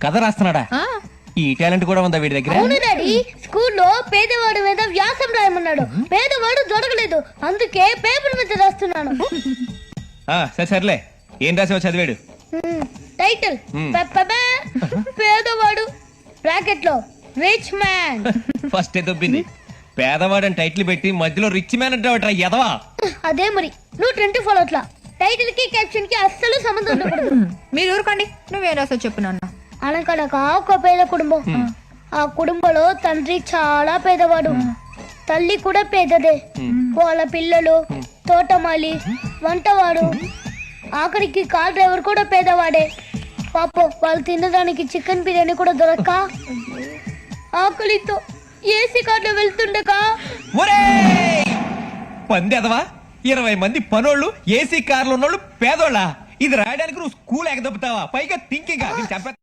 కథ రాస్తున్నాడా? ఈ టాలెంట్ కూడా ఉందా వీడి దగ్గర? అవును డాడీ, స్కూల్లో పేదవాడు మీద వ్యాసం రాయమన్నాడు. పేదవాడు దొరకలేదు, అందుకే పేపర్ మీద రాస్తున్నాను. సరే సర్లే, ఏం రాసావు చదివాడు? టైటిల్ పేదవాడు బ్రాకెట్ లో రిచ్ మ్యాన్. ఫస్ట్ దొబ్బింది. పేదవాడని టైటిల్ పెట్టి మధ్యలో రిచ్ మ్యాన్ అంటే ఎదవా? అదే మరి, నువ్వు 24 అట్లా టైటిల్ కి క్యాప్షన్ కి అస్సలు సంబంధం ఉండకూడదు. మీరు ఊరుకోండి, నువ్వేం రాసావు చెప్పు నాన్న. అనకనక ఒక పేద కుటుంబం. ఆ కుటుంబంలో తండ్రి చాలా పేదవాడు, తల్లి కూడా పేదదే. వాళ్ళ పిల్లలు తోటమాలి, వంటవాడు, ఆఖరికి కార్ డ్రైవర్ కూడా పేదవాడే. పాపం వాళ్ళు తినడానికి చికెన్ బిర్యానీ కూడా దొరక్క ఆకలితో ఏసీ కార్లో వెళ్తుండగా పంది ఎదవా, 20 మంది పనోళ్ళు ఏసీ కార్లు ఉన్నోళ్ళు పేదోళ్ళ. ఇది రాయడానికి నువ్వు స్కూల్ ఎగదొప్పుతావా? పైగా థింకింగ్